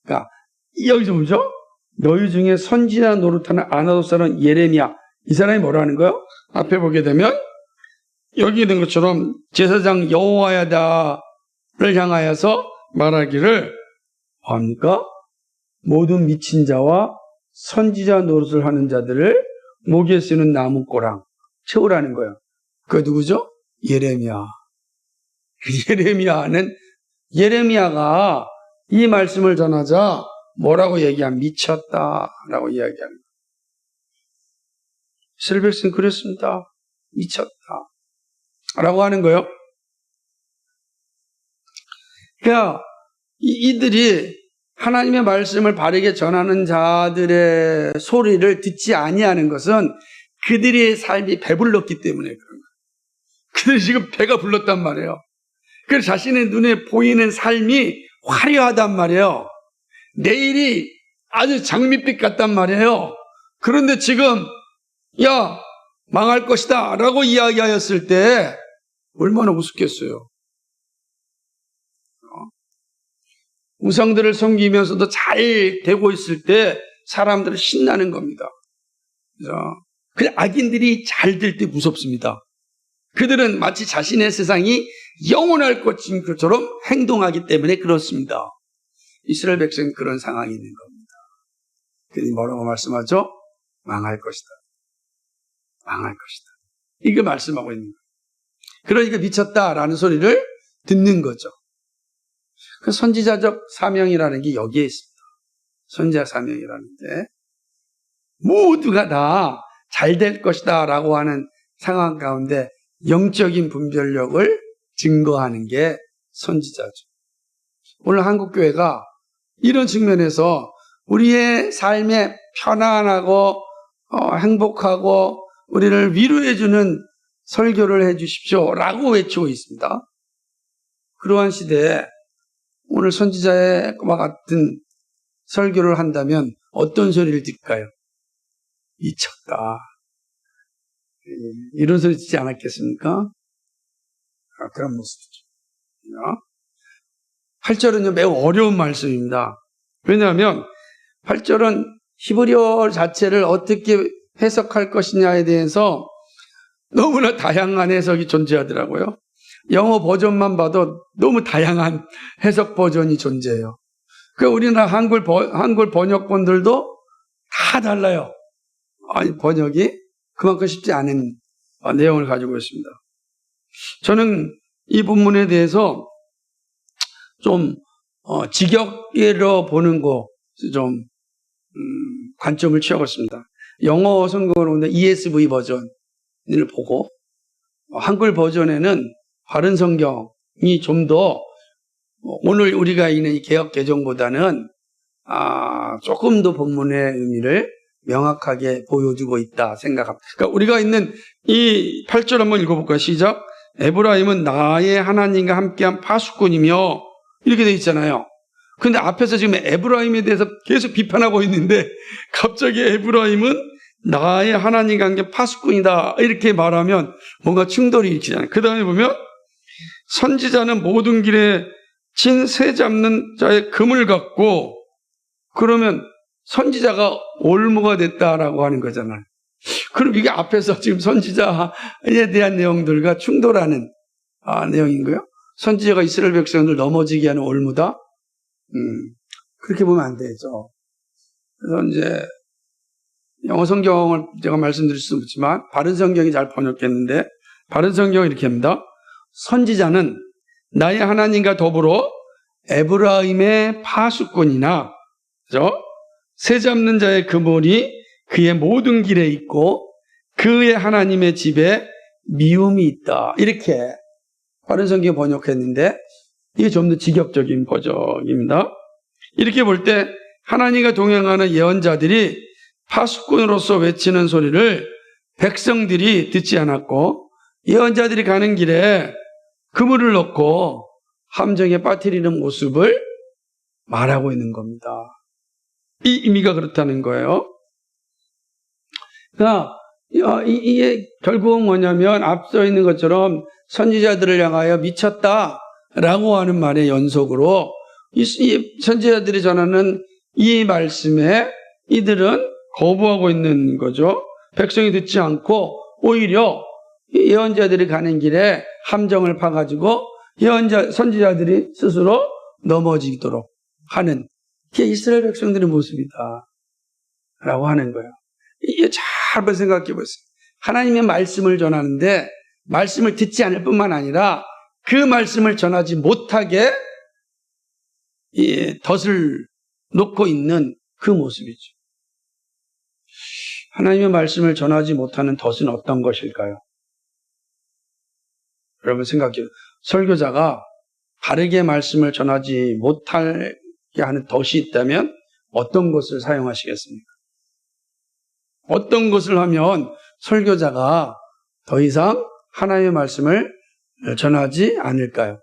그러니까 여기서 보죠. 너희 중에 선지자 노릇하는 아나도 사람 예레미야, 이 사람이 뭐라는 거예요? 앞에 보게 되면 여기 있는 것처럼 제사장 여호야다를 향하여서 말하기를 뭡니까? 모든 미친 자와 선지자 노릇을 하는 자들을 목에 쓰는 나무꼬랑 채우라는 거예요. 그 누구죠? 예레미야. 예레미야가 이 말씀을 전하자 뭐라고 얘기하면 미쳤다라고 이야기합니다. 이스라엘 백성은 그랬습니다. 미쳤다 라고 하는 거예요. 그러니까 이들이 하나님의 말씀을 바르게 전하는 자들의 소리를 듣지 아니하는 것은 그들의 삶이 배불렀기 때문에 그런 거예요. 그들이 지금 배가 불렀단 말이에요. 그래서 자신의 눈에 보이는 삶이 화려하단 말이에요. 내일이 아주 장밋빛 같단 말이에요. 그런데 지금 야 망할 것이다 라고 이야기하였을 때 얼마나 우습겠어요. 우상들을 섬기면서도 잘 되고 있을 때 사람들은 신나는 겁니다. 그래서 악인들이 잘 될 때 무섭습니다. 그들은 마치 자신의 세상이 영원할 것처럼 행동하기 때문에 그렇습니다. 이스라엘 백성은 그런 상황이 있는 겁니다. 그들이 뭐라고 말씀하죠? 망할 것이다. 망할 것이다. 이거 말씀하고 있는 거예요. 그러니까 미쳤다라는 소리를 듣는 거죠. 그 선지자적 사명이라는 게 여기에 있습니다. 선지자 사명이라는 게 모두가 다 잘 될 것이다 라고 하는 상황 가운데 영적인 분별력을 증거하는 게 선지자죠. 오늘 한국교회가 이런 측면에서 우리의 삶에 편안하고 행복하고 우리를 위로해주는 설교를 해주십시오 라고 외치고 있습니다. 그러한 시대에 오늘 선지자와 같은 설교를 한다면 어떤 소리를 들을까요? 미쳤다. 이런 소리 듣지 않았겠습니까? 그런 모습이죠. 8절은요, 매우 어려운 말씀입니다. 왜냐하면 8절은 히브리어 자체를 어떻게 해석할 것이냐에 대해서 너무나 다양한 해석이 존재하더라고요. 영어 버전만 봐도 너무 다양한 해석 버전이 존재해요. 그러니까 우리나라 한글 번역본들도 다 달라요. 번역이 그만큼 쉽지 않은 내용을 가지고 있습니다. 저는 이 본문에 대해서 좀 직역으로 보는 거 좀 관점을 취하겠습니다. 영어 성경으로 보면 ESV 버전을 보고 한글 버전에는 바른 성경이 좀 더 오늘 우리가 읽는 이 개역 개정보다는 조금 더 본문의 의미를 명확하게 보여주고 있다 생각합니다. 그러니까 우리가 있는 이 8절 한번 읽어볼까요? 시작. 에브라임은 나의 하나님과 함께한 파수꾼이며 이렇게 돼 있잖아요. 근데 앞에서 지금 에브라임에 대해서 계속 비판하고 있는데 갑자기 에브라임은 나의 하나님과 함께 파수꾼이다 이렇게 말하면 뭔가 충돌이 일으키잖아요. 그 다음에 보면 선지자는 모든 길에 친 새 잡는 자의 금을 갖고 그러면 선지자가 올무가 됐다라고 하는 거잖아요. 그럼 이게 앞에서 지금 선지자에 대한 내용들과 충돌하는 내용인 거예요. 선지자가 이스라엘 백성들 넘어지게 하는 올무다? 그렇게 보면 안 되죠. 그래서 이제 영어 성경을 제가 말씀드릴 수는 없지만 바른 성경이 잘 번역했는데 바른 성경은 이렇게 합니다. 선지자는 나의 하나님과 더불어 에브라임의 파수꾼이나 그죠? 새 잡는 자의 그물이 그의 모든 길에 있고 그의 하나님의 집에 미움이 있다. 이렇게 바른 성경 번역했는데 이게 좀 더 직역적인 버전입니다. 이렇게 볼 때 하나님과 동행하는 예언자들이 파수꾼으로서 외치는 소리를 백성들이 듣지 않았고 예언자들이 가는 길에 그물을 넣고 함정에 빠뜨리는 모습을 말하고 있는 겁니다. 이 의미가 그렇다는 거예요. 그러니까 이게 결국은 뭐냐면 앞서 있는 것처럼 선지자들을 향하여 미쳤다 라고 하는 말의 연속으로 이 선지자들이 전하는 이 말씀에 이들은 거부하고 있는 거죠. 백성이 듣지 않고 오히려 예언자들이 가는 길에 함정을 파가지고 선지자들이 스스로 넘어지도록 하는 게 이스라엘 백성들의 모습이다 라고 하는 거예요. 이게 잘 한번 생각해 보세요. 하나님의 말씀을 전하는데 말씀을 듣지 않을 뿐만 아니라 그 말씀을 전하지 못하게 덫을 놓고 있는 그 모습이죠. 하나님의 말씀을 전하지 못하는 덫은 어떤 것일까요? 여러분 생각해요. 설교자가 바르게 말씀을 전하지 못하게 하는 덫이 있다면 어떤 것을 사용하시겠습니까? 어떤 것을 하면 설교자가 더 이상 하나님의 말씀을 전하지 않을까요?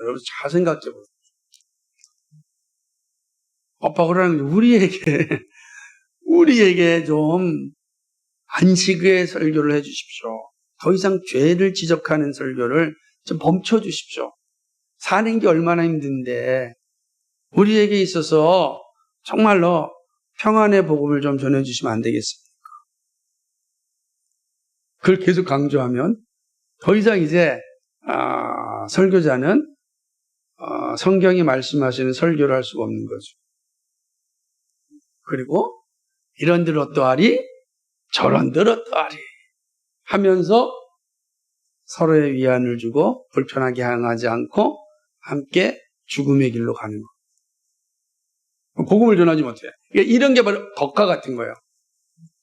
여러분 잘 생각해 보세요. 바울은 우리에게 좀 안식의 설교를 해 주십시오. 더 이상 죄를 지적하는 설교를 좀 멈춰 주십시오. 사는 게 얼마나 힘든데 우리에게 있어서 정말로 평안의 복음을 좀 전해주시면 안 되겠습니까? 그걸 계속 강조하면 더 이상 이제 설교자는 성경이 말씀하시는 설교를 할 수가 없는 거죠. 그리고 이런들 어떠하리 저런들 어떠하리 하면서 서로의 위안을 주고 불편하게 향하지 않고 함께 죽음의 길로 가는 거. 복음을 전하지 못해. 이런 게 바로 덫과 같은 거예요.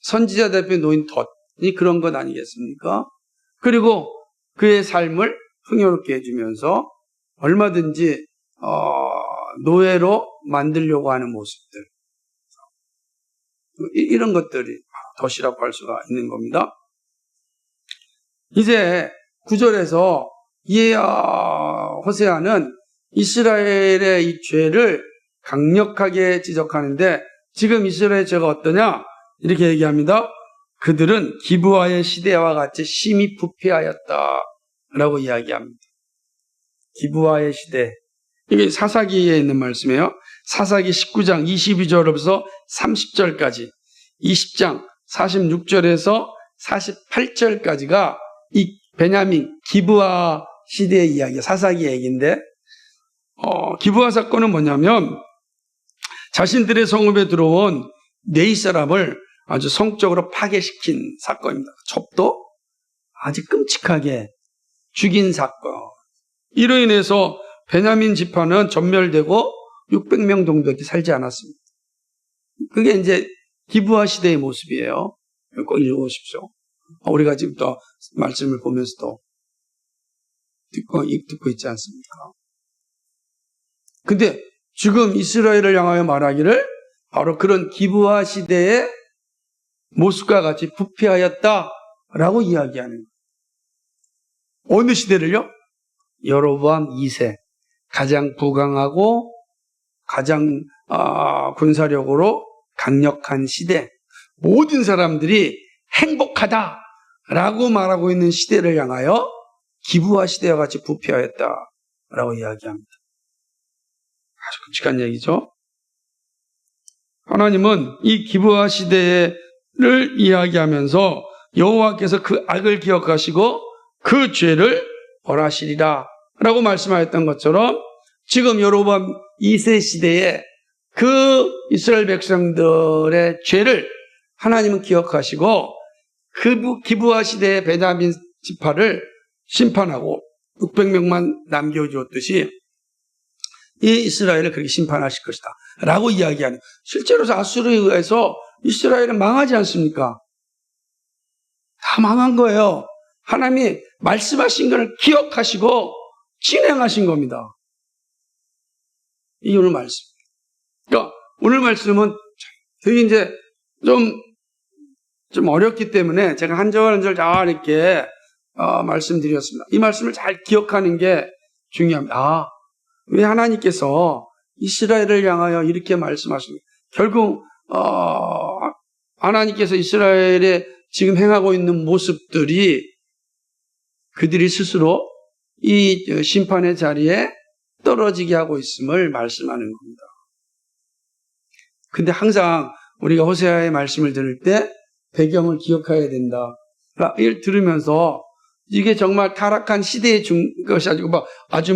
선지자 대표에 놓인 덫이 그런 것 아니겠습니까? 그리고 그의 삶을 풍요롭게 해주면서 얼마든지 노예로 만들려고 하는 모습들. 이런 것들이 덫이라고 할 수가 있는 겁니다. 이제 9절에서 호세아는 이스라엘의 이 죄를 강력하게 지적하는데 지금 이스라엘의 죄가 어떠냐? 이렇게 얘기합니다. 그들은 기브아의 시대와 같이 심히 부패하였다 라고 이야기합니다. 기브아의 시대. 이게 사사기에 있는 말씀이에요. 사사기 19장 22절부터 30절까지 20장 46절에서 48절까지가 이 베냐민 기브아 시대의 이야기, 사사기 얘기인데 기브아 사건은 뭐냐면 자신들의 성읍에 들어온 네 사람을 아주 성적으로 파괴시킨 사건입니다. 첩도 아주 끔찍하게 죽인 사건. 이로 인해서 베냐민 지파는 전멸되고 600명 정도밖에 살지 않았습니다. 그게 이제 기브아 시대의 모습이에요. 꼭 읽어보십시오. 우리가 지금 또 말씀을 보면서도 듣고 있지 않습니까? 근데 지금 이스라엘을 향하여 말하기를 바로 그런 기브아 시대의 모습과 같이 부패하였다라고 이야기하는 거예요. 어느 시대를요? 여로보암 2세. 가장 부강하고 가장 군사력으로 강력한 시대. 모든 사람들이 행복하다라고 말하고 있는 시대를 향하여 기브아 시대와 같이 부패하였다라고 이야기합니다. 아주 끔찍한 얘기죠. 하나님은 이 기브아 시대를 이야기하면서 여호와께서 그 악을 기억하시고 그 죄를 벌하시리라 라고 말씀하였던 것처럼 지금 여로보암 2세 시대에 그 이스라엘 백성들의 죄를 하나님은 기억하시고 그 기브아 시대의 베냐민 지파를 심판하고 600명만 남겨주었듯이 이 이스라엘을 그렇게 심판하실 것이다 라고 이야기하는, 실제로 아수르에 의해서 이스라엘은 망하지 않습니까? 다 망한 거예요. 하나님이 말씀하신 것을 기억하시고 진행하신 겁니다. 이게 오늘 말씀. 그러니까 오늘 말씀은 되게 이제 좀 어렵기 때문에 제가 한 절 한 절 잘 이렇게 말씀드렸습니다. 이 말씀을 잘 기억하는 게 중요합니다. 왜 하나님께서 이스라엘을 향하여 이렇게 말씀하십니까? 결국 하나님께서 이스라엘에 지금 행하고 있는 모습들이 그들이 스스로 이 심판의 자리에 떨어지게 하고 있음을 말씀하는 겁니다. 근데 항상 우리가 호세아의 말씀을 들을 때 배경을 기억해야 된다. 이걸 들으면서 이게 정말 타락한 시대에 준 것이 아니고 아주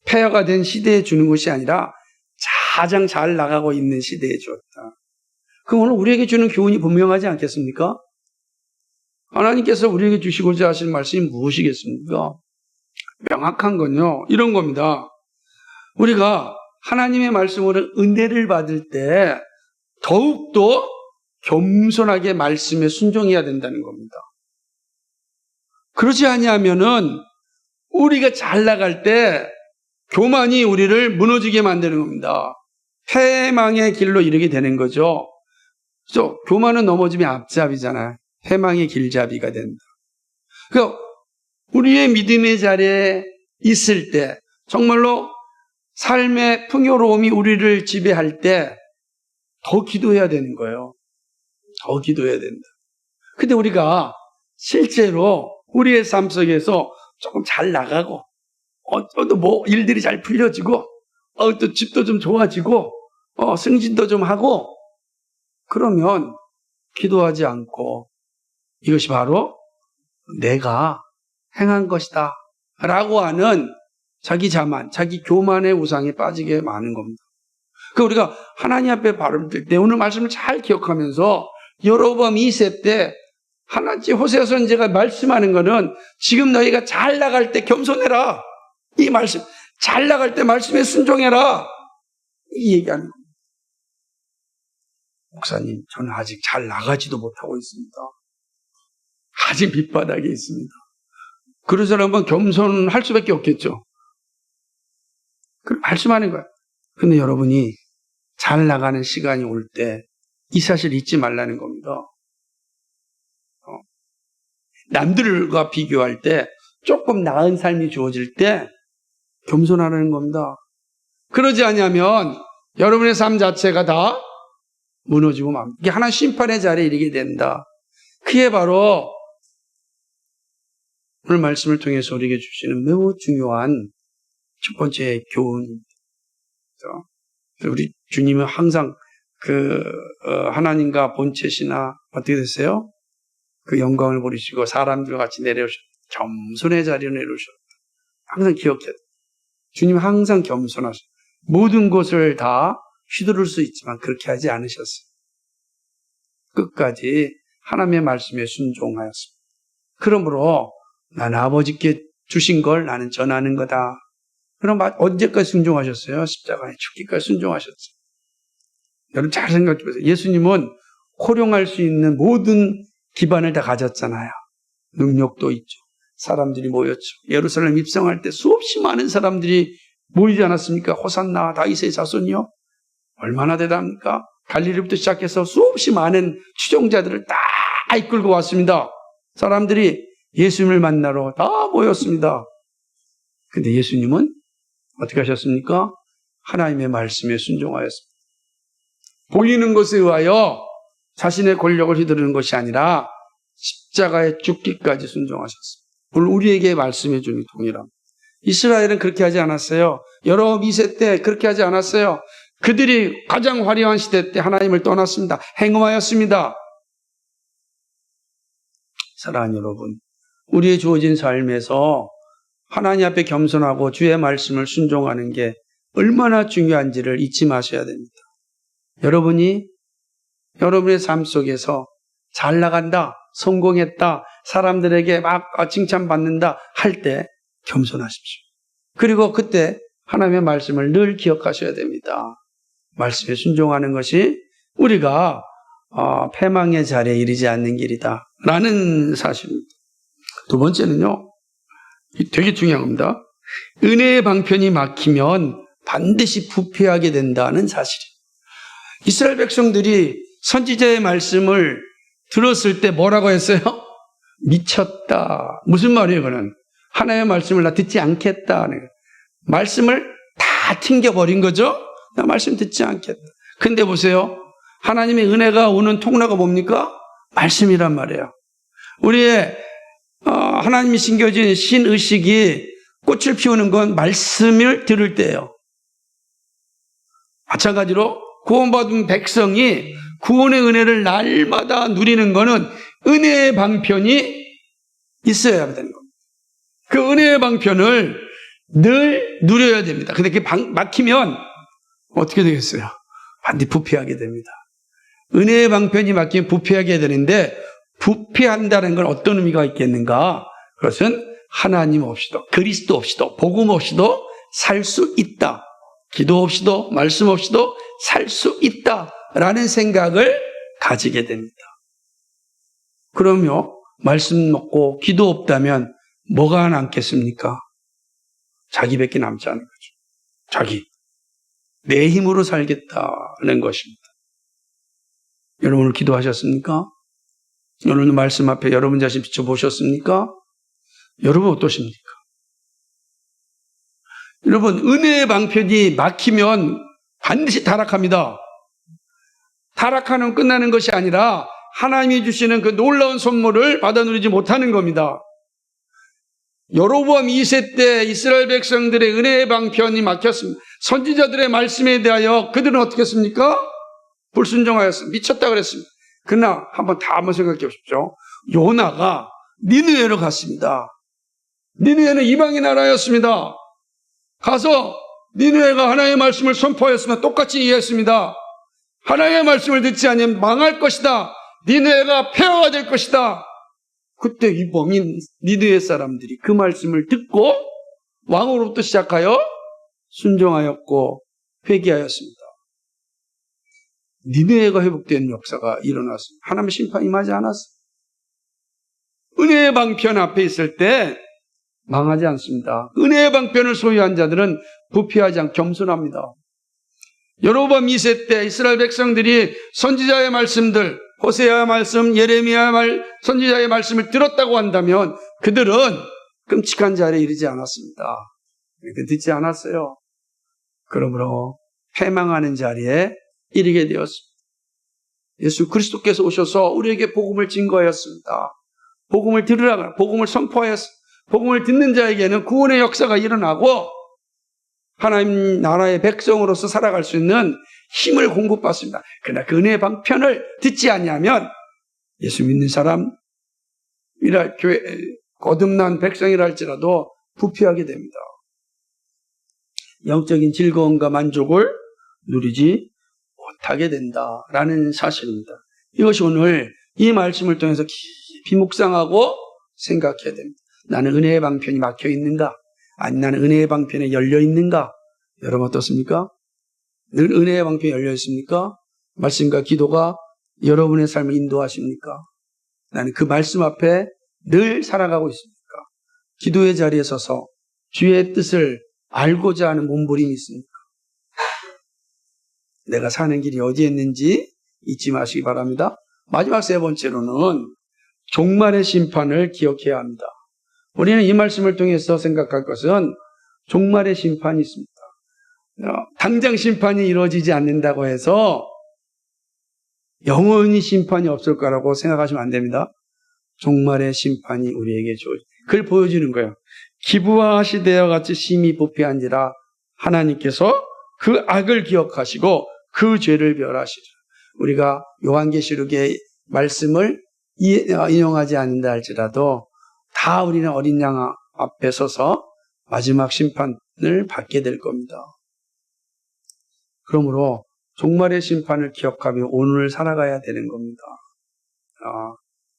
폐허가 된 시대에 주는 것이 아니라 가장 잘 나가고 있는 시대에 주었다. 그럼 오늘 우리에게 주는 교훈이 분명하지 않겠습니까? 하나님께서 우리에게 주시고자 하신 말씀이 무엇이겠습니까? 명확한 건요, 이런 겁니다. 우리가 하나님의 말씀으로 은혜를 받을 때 더욱더 겸손하게 말씀에 순종해야 된다는 겁니다. 그러지 아니하면은 우리가 잘 나갈 때 교만이 우리를 무너지게 만드는 겁니다. 패망의 길로 이르게 되는 거죠. 그래서 교만은 넘어지면 앞잡이잖아요. 패망의 길잡이가 된다. 그러니까 우리의 믿음의 자리에 있을 때 정말로 삶의 풍요로움이 우리를 지배할 때 더 기도해야 되는 거예요. 더 기도해야 된다. 근데 우리가 실제로 우리의 삶 속에서 조금 잘 나가고 또 일들이 잘 풀려지고 또 집도 좀 좋아지고 승진도 좀 하고 그러면 기도하지 않고 이것이 바로 내가 행한 것이다 라고 하는 자기 자만, 자기 교만의 우상에 빠지게 많은 겁니다. 그 우리가 하나님 앞에 발음될 때 오늘 말씀을 잘 기억하면서 여로보암 2세 때 호세아 선지자가 말씀하는 것은 지금 너희가 잘 나갈 때 겸손해라. 이 말씀, 잘 나갈 때 말씀에 순종해라. 이 얘기하는 겁니다. 목사님, 저는 아직 잘 나가지도 못하고 있습니다. 아직 밑바닥에 있습니다. 그런 사람은 겸손할 수밖에 없겠죠. 말씀하는 거예요. 근데 여러분이 잘 나가는 시간이 올 때 이 사실 잊지 말라는 겁니다. 남들과 비교할 때 조금 나은 삶이 주어질 때 겸손하라는 겁니다. 그러지 않으면 여러분의 삶 자체가 다 무너지고 맙니다. 이게 하나 심판의 자리에 이르게 된다. 그게 바로 오늘 말씀을 통해서 우리에게 주시는 매우 중요한 첫 번째 교훈입니다. 우리 주님은 항상 하나님과 본체시나 어떻게 됐어요? 그 영광을 버리시고 사람들과 같이 내려오셨다. 겸손의 자리로 내려오셨다. 항상 기억해야 돼. 주님은 항상 겸손하셨다. 모든 것을 다 휘두를 수 있지만 그렇게 하지 않으셨어요. 끝까지 하나님의 말씀에 순종하였습니다. 그러므로 나는 아버지께 주신 걸 나는 전하는 거다. 그럼 언제까지 순종하셨어요? 십자가에 죽기까지 순종하셨어요. 여러분 잘 생각해 보세요. 예수님은 호령할 수 있는 모든 기반을 다 가졌잖아요. 능력도 있죠. 사람들이 모였죠. 예루살렘 입성할 때 수없이 많은 사람들이 모이지 않았습니까? 호산나 다윗의 자손이요. 얼마나 대단합니까? 갈릴리부터 시작해서 수없이 많은 추종자들을 다 이끌고 왔습니다. 사람들이 예수님을 만나러 다 모였습니다. 근데 예수님은 어떻게 하셨습니까? 하나님의 말씀에 순종하였습니다. 보이는 것에 의하여 자신의 권력을 휘두르는 것이 아니라 십자가에 죽기까지 순종하셨습니다. 오늘 우리에게 말씀해 주는 동일합니다. 이스라엘은 그렇게 하지 않았어요. 여로보암 2세 때 그렇게 하지 않았어요. 그들이 가장 화려한 시대 때 하나님을 떠났습니다. 행음하였습니다. 사랑하는 여러분, 우리의 주어진 삶에서 하나님 앞에 겸손하고 주의 말씀을 순종하는 게 얼마나 중요한지를 잊지 마셔야 됩니다. 여러분이 여러분의 삶 속에서 잘 나간다, 성공했다, 사람들에게 막 칭찬받는다 할 때 겸손하십시오. 그리고 그때 하나님의 말씀을 늘 기억하셔야 됩니다. 말씀에 순종하는 것이 우리가 패망의 자리에 이르지 않는 길이다 라는 사실입니다. 두 번째는요, 되게 중요한 겁니다. 은혜의 방편이 막히면 반드시 부패하게 된다는 사실이에요. 이스라엘 백성들이 선지자의 말씀을 들었을 때 뭐라고 했어요? 미쳤다. 무슨 말이에요, 그는? 하나님의 말씀을 나 듣지 않겠다. 말씀을 다 튕겨버린 거죠? 나 말씀 듣지 않겠다. 근데 보세요. 하나님의 은혜가 오는 통로가 뭡니까? 말씀이란 말이에요. 우리의 하나님이 심겨진 신의식이 꽃을 피우는 건 말씀을 들을 때예요. 마찬가지로 구원받은 백성이 구원의 은혜를 날마다 누리는 것은 은혜의 방편이 있어야 되는 겁니다. 그 은혜의 방편을 늘 누려야 됩니다. 근데 그게 막히면 어떻게 되겠어요? 반드시 부패하게 됩니다. 은혜의 방편이 막히면 부패하게 되는데, 부패한다는 건 어떤 의미가 있겠는가? 그것은 하나님 없이도, 그리스도 없이도, 복음 없이도 살 수 있다. 기도 없이도, 말씀 없이도 살 수 있다라는 생각을 가지게 됩니다. 그럼요, 말씀 없고 기도 없다면 뭐가 남겠습니까? 자기밖에 남지 않은 거죠. 자기. 내 힘으로 살겠다는 것입니다. 여러분 오늘 기도하셨습니까? 오늘 말씀 앞에 여러분 자신 비춰보셨습니까? 여러분 어떠십니까? 여러분, 은혜의 방편이 막히면 반드시 타락합니다. 타락하면 끝나는 것이 아니라 하나님이 주시는 그 놀라운 선물을 받아 누리지 못하는 겁니다. 여로보암 2세 때 이스라엘 백성들의 은혜의 방편이 막혔습니다. 선지자들의 말씀에 대하여 그들은 어떻게 했습니까? 불순종하였습니다. 미쳤다 그랬습니다. 그러나 한번 생각해 보십시오. 요나가 니느웨로 갔습니다. 니느웨는 이방인 나라였습니다. 가서 니느웨가 하나님의 말씀을 선포하였으면 똑같이 이해했습니다. 하나님의 말씀을 듣지 않으면 망할 것이다. 니느웨가 폐허가 될 것이다. 그때 이방인 니느웨 사람들이 그 말씀을 듣고 왕으로부터 시작하여 순종하였고 회개하였습니다. 니느웨가 회복된 역사가 일어났습니다. 하나님의 심판이 임하지 않았습니다. 은혜의 방편 앞에 있을 때 망하지 않습니다. 은혜의 방편을 소유한 자들은 부패하지 않고 겸손합니다. 여로보암 2세 때 이스라엘 백성들이 선지자의 말씀들, 호세아의 말씀, 예레미야의 선지자의 말씀을 들었다고 한다면 그들은 끔찍한 자리에 이르지 않았습니다. 듣지 않았어요. 그러므로 패망하는 자리에 이르게 되었습니다. 예수 그리스도께서 오셔서 우리에게 복음을 증거하였습니다. 복음을 들으라, 복음을 선포하였습니다. 복음을 듣는 자에게는 구원의 역사가 일어나고 하나님 나라의 백성으로서 살아갈 수 있는 힘을 공급받습니다. 그러나 그 은혜의 방편을 듣지 아니하면 예수 믿는 사람이라 교회 거듭난 백성이라 할지라도 부패하게 됩니다. 영적인 즐거움과 만족을 누리지 못하게 된다라는 사실입니다. 이것이 오늘 이 말씀을 통해서 깊이 묵상하고 생각해야 됩니다. 나는 은혜의 방편이 막혀 있는가? 아니 나는 은혜의 방편에 열려 있는가? 여러분 어떻습니까? 늘 은혜의 방편이 열려 있습니까? 말씀과 기도가 여러분의 삶을 인도하십니까? 나는 그 말씀 앞에 늘 살아가고 있습니까? 기도의 자리에 서서 주의 뜻을 알고자 하는 몸부림이 있습니까? 내가 사는 길이 어디에 있는지 잊지 마시기 바랍니다. 마지막 세 번째로는 종말의 심판을 기억해야 합니다. 우리는 이 말씀을 통해서 생각할 것은 종말의 심판이 있습니다. 당장 심판이 이루어지지 않는다고 해서 영원히 심판이 없을 거라고 생각하시면 안 됩니다. 종말의 심판이 우리에게 그걸 보여주는 거예요. 기부와 시대와 같이 심히 부패한지라 하나님께서 그 악을 기억하시고 그 죄를 멸하시리라. 우리가 요한계시록의 말씀을 인용하지 않는다 할지라도 다 우리는 어린 양 앞에 서서 마지막 심판을 받게 될 겁니다. 그러므로 종말의 심판을 기억하며 오늘을 살아가야 되는 겁니다.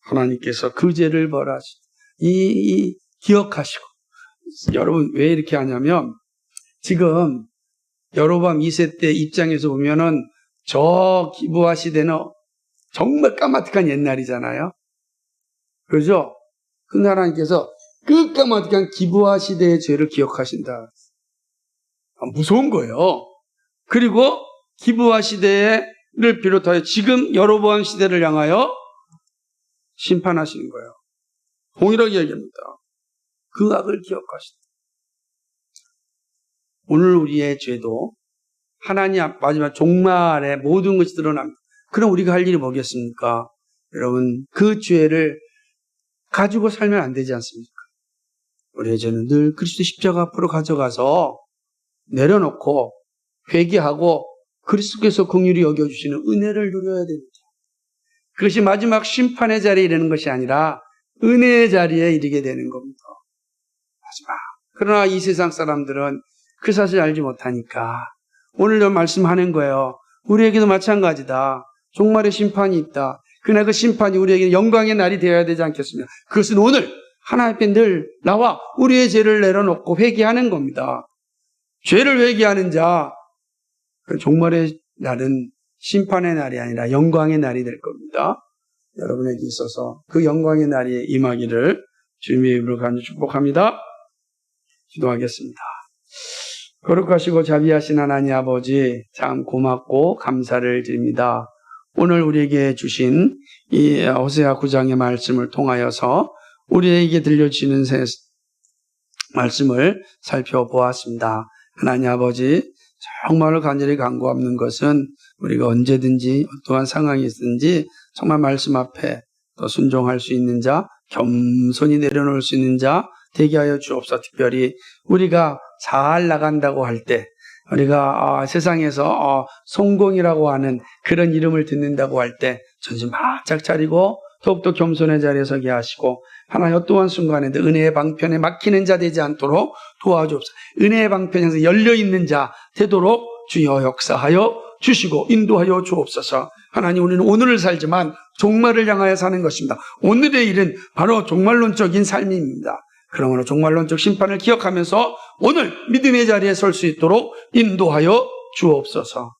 하나님께서 그 죄를 멸하시고 기억하시고. 여러분 왜 이렇게 하냐면 지금 여로보암 2세 때 입장에서 보면은 저 기브아 시대는 정말 까마득한 옛날이잖아요. 그렇죠? 그 하나님께서 그 까마득한 기브아 시대의 죄를 기억하신다. 무서운 거예요. 그리고 기브아 시대를 비롯하여 지금 여로보암 시대를 향하여 심판하시는 거예요. 동일하게 얘기합니다. 그 악을 기억하신다. 오늘 우리의 죄도 하나님 마지막 종말에 모든 것이 드러납니다. 그럼 우리가 할 일이 뭐겠습니까? 여러분 그 죄를 가지고 살면 안 되지 않습니까? 우리의 죄는 늘 그리스도 십자가 앞으로 가져가서 내려놓고 회개하고 그리스도께서 긍휼히 여겨주시는 은혜를 누려야 됩니다. 그것이 마지막 심판의 자리에 이르는 것이 아니라 은혜의 자리에 이르게 되는 겁니다. 마지막. 그러나 이 세상 사람들은 그 사실을 알지 못하니까 오늘도 말씀하는 거예요. 우리에게도 마찬가지다. 종말의 심판이 있다. 그러나 그 심판이 우리에게 영광의 날이 되어야 되지 않겠습니까? 그것은 오늘 하나님 앞에 늘 나와 우리의 죄를 내려놓고 회개하는 겁니다. 죄를 회개하는 자, 그 종말의 날은 심판의 날이 아니라 영광의 날이 될 겁니다. 여러분에게 있어서 그 영광의 날이 임하기를 주님의 이름으로 간절히 축복합니다. 기도하겠습니다. 거룩하시고 자비하신 하나님 아버지, 참 고맙고 감사를 드립니다. 오늘 우리에게 주신 이 호세아 9장의 말씀을 통하여서 우리에게 들려주시는 말씀을 살펴보았습니다. 하나님 아버지, 정말로 간절히 간구하는 것은 우리가 언제든지 어떠한 상황이 있든지 정말 말씀 앞에 또 순종할 수 있는 자, 겸손히 내려놓을 수 있는 자 되게 하여 주옵소서. 특별히 우리가 잘 나간다고 할 때, 우리가 세상에서 성공이라고 하는 그런 이름을 듣는다고 할 때 정신 바짝 차리고 더욱더 겸손의 자리에 서게 하시고 하나님 어떠한 순간에도 은혜의 방편에 막히는 자 되지 않도록 도와주옵소서. 은혜의 방편에서 열려있는 자 되도록 주여 역사하여 주시고 인도하여 주옵소서. 하나님, 우리는 오늘을 살지만 종말을 향하여 사는 것입니다. 오늘의 일은 바로 종말론적인 삶입니다. 그러므로 종말론적 심판을 기억하면서 오늘 믿음의 자리에 설 수 있도록 인도하여 주옵소서.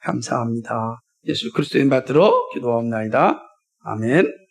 감사합니다. 예수 그리스도의 이름 받들어 기도하옵나이다. 아멘.